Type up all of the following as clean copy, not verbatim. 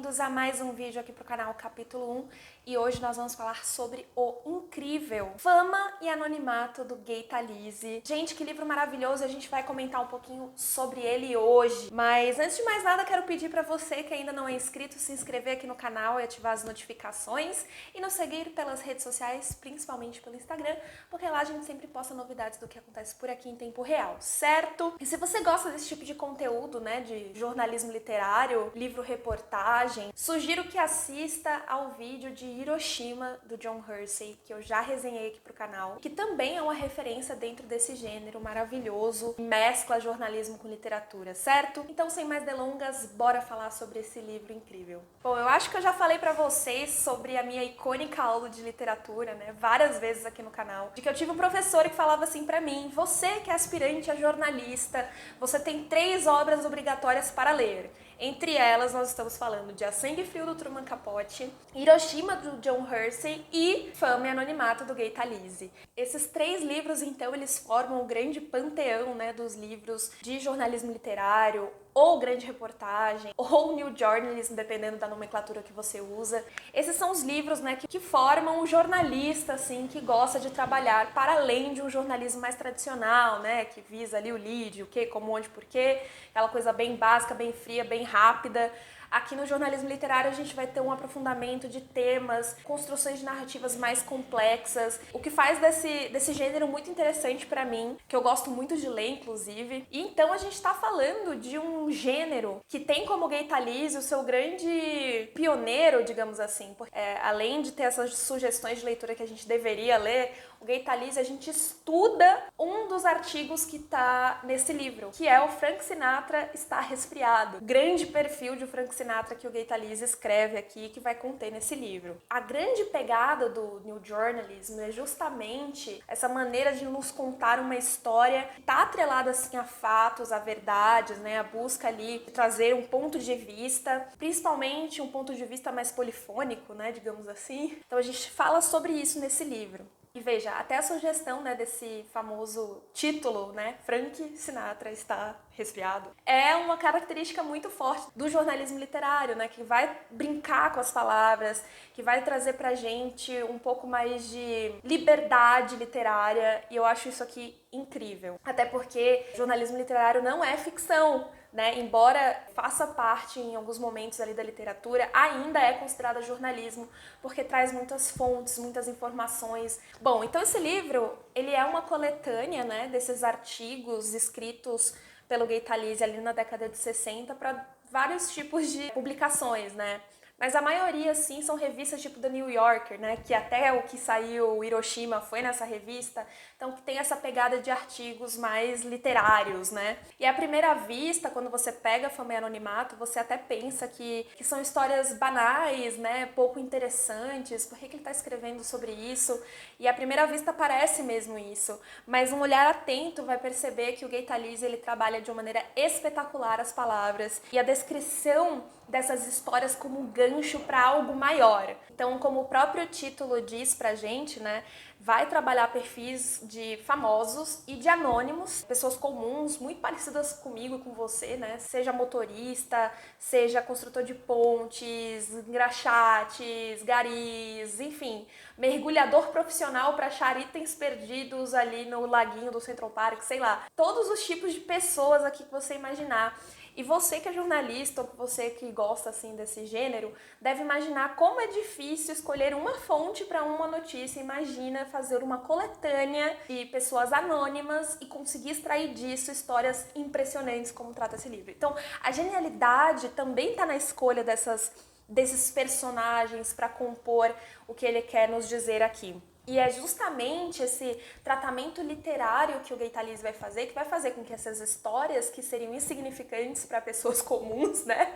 bem-vindos a mais um vídeo aqui pro canal Capítulo 1 e hoje nós vamos falar sobre o incrível Fama e Anonimato do Gay Talese. Gente, que livro maravilhoso, a gente vai comentar um pouquinho sobre ele hoje. Mas antes de mais nada, quero pedir para você que ainda não é inscrito, se inscrever aqui no canal e ativar as notificações e nos seguir pelas redes sociais, principalmente pelo Instagram, porque lá a gente sempre posta novidades do que acontece por aqui em tempo real, certo? E se você gosta desse tipo de conteúdo, né, de jornalismo literário, livro-reportagem, sugiro que assista ao vídeo de Hiroshima, do John Hersey, que eu já resenhei aqui pro canal, que também é uma referência dentro desse gênero maravilhoso, mescla jornalismo com literatura, certo? Então, sem mais delongas, bora falar sobre esse livro incrível. Bom, eu acho que eu já falei pra vocês sobre a minha icônica aula de literatura, né, várias vezes aqui no canal, de que eu tive um professor que falava assim pra mim: você que é aspirante a jornalista, você tem 3 obras obrigatórias para ler. Entre elas, nós estamos falando de A Sangue Frio, do Truman Capote, Hiroshima, do John Hersey e Fama e Anonimato, do Gay Talese. Esses 3 livros, então, eles formam o grande panteão, né, dos livros de jornalismo literário, ou grande reportagem, ou new journalism, dependendo da nomenclatura que você usa. Esses são os livros, né, que formam o jornalista, assim, que gosta de trabalhar para além de um jornalismo mais tradicional, né, que visa ali o lead, o que, como, onde, porquê, aquela coisa bem básica, bem fria, bem rápida. Aqui no jornalismo literário a gente vai ter um aprofundamento de temas, construções de narrativas mais complexas, o que faz desse gênero muito interessante pra mim, que eu gosto muito de ler, inclusive. E então a gente tá falando de um gênero que tem como Gay Talese o seu grande pioneiro, digamos assim. Além de ter essas sugestões de leitura que a gente deveria ler, o Gay Talese, a gente estuda um dos artigos que tá nesse livro, que é o Frank Sinatra está resfriado. Grande perfil de Frank Sinatra que o Gay Talese escreve aqui, que vai conter nesse livro. A grande pegada do New Journalism é justamente essa maneira de nos contar uma história que tá atrelada assim a fatos, a verdades, né, a busca ali de trazer um ponto de vista, principalmente um ponto de vista mais polifônico, né, digamos assim. Então a gente fala sobre isso nesse livro. E veja, até a sugestão, né, desse famoso título, né, Frank Sinatra está resfriado, é uma característica muito forte do jornalismo literário, né, que vai brincar com as palavras, que vai trazer pra gente um pouco mais de liberdade literária, e eu acho isso aqui incrível. Até porque jornalismo literário não é ficção, né? Embora faça parte em alguns momentos ali da literatura, ainda é considerada jornalismo, porque traz muitas fontes, muitas informações. Bom, então esse livro, ele é uma coletânea, né, desses artigos escritos pelo Gay Talese ali na década de 60 para vários tipos de publicações, né? Mas a maioria, sim, são revistas tipo The New Yorker, né? Que até o que saiu, Hiroshima, foi nessa revista. Então, que tem essa pegada de artigos mais literários, né? E à primeira vista, quando você pega Fama e Anonimato, você até pensa que são histórias banais, né? Pouco interessantes. Por que ele está escrevendo sobre isso? E à primeira vista parece mesmo isso. Mas um olhar atento vai perceber que o Gay Talese, ele trabalha de uma maneira espetacular as palavras. E a descrição dessas histórias como um gancho para algo maior. Então, como o próprio título diz pra gente, né, vai trabalhar perfis de famosos e de anônimos, pessoas comuns, muito parecidas comigo e com você, né, seja motorista, seja construtor de pontes, engraxates, garis, enfim, mergulhador profissional para achar itens perdidos ali no laguinho do Central Park, sei lá, todos os tipos de pessoas aqui que você imaginar. E você que é jornalista, ou você que gosta assim desse gênero, deve imaginar como é difícil escolher uma fonte para uma notícia. Imagina fazer uma coletânea de pessoas anônimas e conseguir extrair disso histórias impressionantes como trata esse livro. Então, a genialidade também está na escolha desses personagens para compor o que ele quer nos dizer aqui. E é justamente esse tratamento literário que o Gay Talese vai fazer, que vai fazer com que essas histórias que seriam insignificantes para pessoas comuns, né,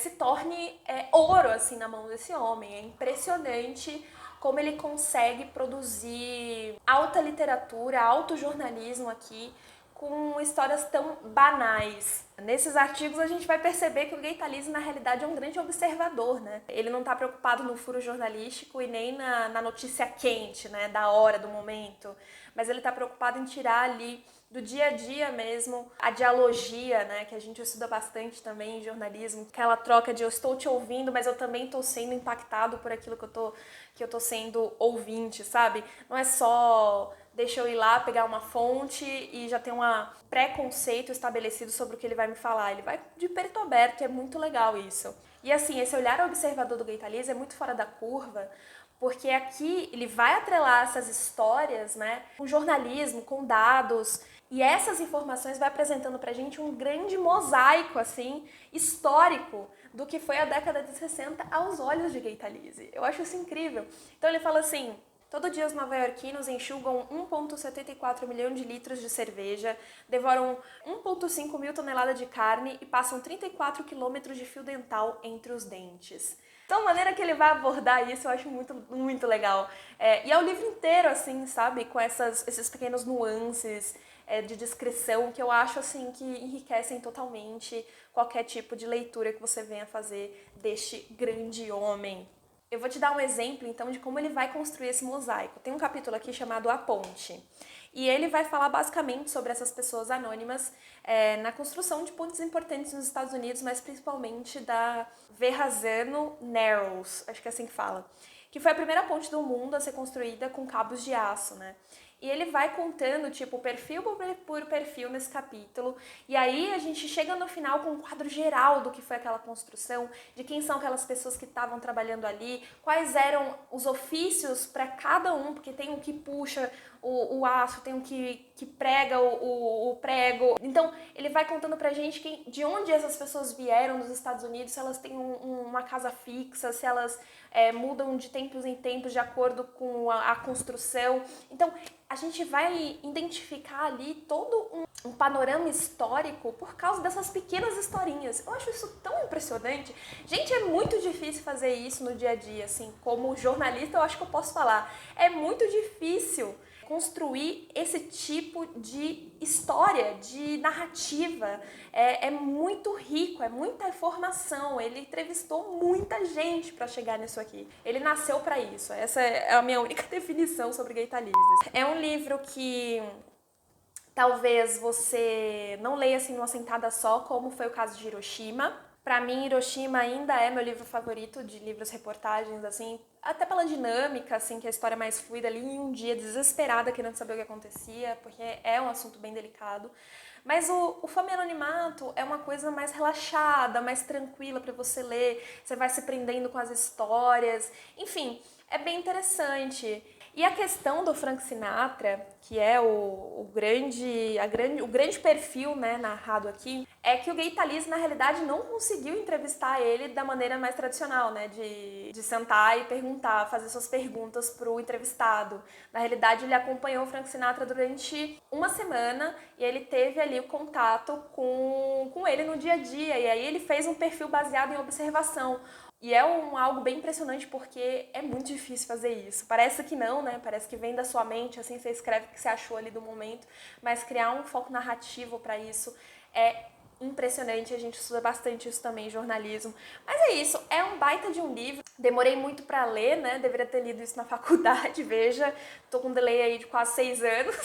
se torne ouro, assim, na mão desse homem. É impressionante como ele consegue produzir alta literatura, alto jornalismo aqui, com histórias tão banais. Nesses artigos a gente vai perceber que o Gay Talese na realidade é um grande observador, né? Ele não está preocupado no furo jornalístico e nem na notícia quente, né, da hora, do momento, mas ele está preocupado em tirar ali do dia a dia mesmo a dialogia, né, que a gente estuda bastante também em jornalismo, aquela troca de eu estou te ouvindo, mas eu também estou sendo impactado por aquilo que eu tô sendo ouvinte, sabe? Não é só deixa eu ir lá, pegar uma fonte e já ter um preconceito estabelecido sobre o que ele vai me falar. Ele vai de peito aberto e é muito legal isso. E assim, esse olhar observador do Gay Talese é muito fora da curva, porque aqui ele vai atrelar essas histórias, né, com jornalismo, com dados, e essas informações vai apresentando pra gente um grande mosaico, assim, histórico do que foi a década de 60 aos olhos de Gay Talese. Eu acho isso incrível. Então ele fala assim: todo dia os nova-iorquinos enxugam 1,74 milhão de litros de cerveja, devoram 1,5 mil toneladas de carne e passam 34 quilômetros de fio dental entre os dentes. Então, a maneira que ele vai abordar isso eu acho muito, muito legal. E é o livro inteiro, assim, sabe? Com esses pequenos nuances de descrição que eu acho, assim, que enriquecem totalmente qualquer tipo de leitura que você venha fazer deste grande homem. Eu vou te dar um exemplo, então, de como ele vai construir esse mosaico. Tem um capítulo aqui chamado A Ponte. E ele vai falar basicamente sobre essas pessoas anônimas na construção de pontes importantes nos Estados Unidos, mas principalmente da Verrazano Narrows, acho que é assim que fala, que foi a primeira ponte do mundo a ser construída com cabos de aço, né? E ele vai contando, tipo, perfil por perfil nesse capítulo. E aí a gente chega no final com um quadro geral do que foi aquela construção, de quem são aquelas pessoas que estavam trabalhando ali, quais eram os ofícios para cada um, porque tem um que puxa o aço, tem um que prega o prego. Então, ele vai contando pra gente de onde essas pessoas vieram dos Estados Unidos, se elas têm uma casa fixa, se elas mudam de tempos em tempos de acordo com a construção. Então, a gente vai identificar ali todo um panorama histórico por causa dessas pequenas historinhas. Eu acho isso tão impressionante. Gente, é muito difícil fazer isso no dia a dia, assim, como jornalista eu acho que eu posso falar. É muito difícil construir esse tipo de história, de narrativa. É muito rico, é muita informação. Ele entrevistou muita gente para chegar nisso aqui. Ele nasceu para isso. Essa é a minha única definição sobre Gay Talese. É um livro que talvez você não leia assim numa sentada só, como foi o caso de Hiroshima. Pra mim, Hiroshima ainda é meu livro favorito de livros-reportagens, assim, até pela dinâmica, assim, que a história é mais fluida ali, em um dia desesperada, querendo saber o que acontecia, porque é um assunto bem delicado. Mas o Fama e Anonimato é uma coisa mais relaxada, mais tranquila pra você ler, você vai se prendendo com as histórias, enfim, é bem interessante. E a questão do Frank Sinatra, que é o grande perfil, né, narrado aqui, é que o Gay Talese, na realidade, não conseguiu entrevistar ele da maneira mais tradicional, né, de sentar e perguntar, fazer suas perguntas pro entrevistado. Na realidade, ele acompanhou o Frank Sinatra durante uma semana e ele teve ali o contato com ele no dia a dia, e aí ele fez um perfil baseado em observação. E é algo bem impressionante porque é muito difícil fazer isso. Parece que não, né? Parece que vem da sua mente, assim, você escreve o que você achou ali do momento, mas criar um foco narrativo para isso é impressionante. A gente estuda bastante isso também em jornalismo. Mas é isso, é um baita de um livro. Demorei muito para ler, né? Deveria ter lido isso na faculdade, veja. Tô com um delay aí de quase 6 anos.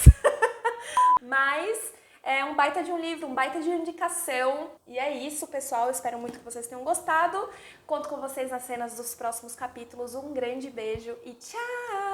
Mas é um baita de um livro, um baita de indicação. E é isso, pessoal. Eu espero muito que vocês tenham gostado. Conto com vocês nas cenas dos próximos capítulos. Um grande beijo e tchau!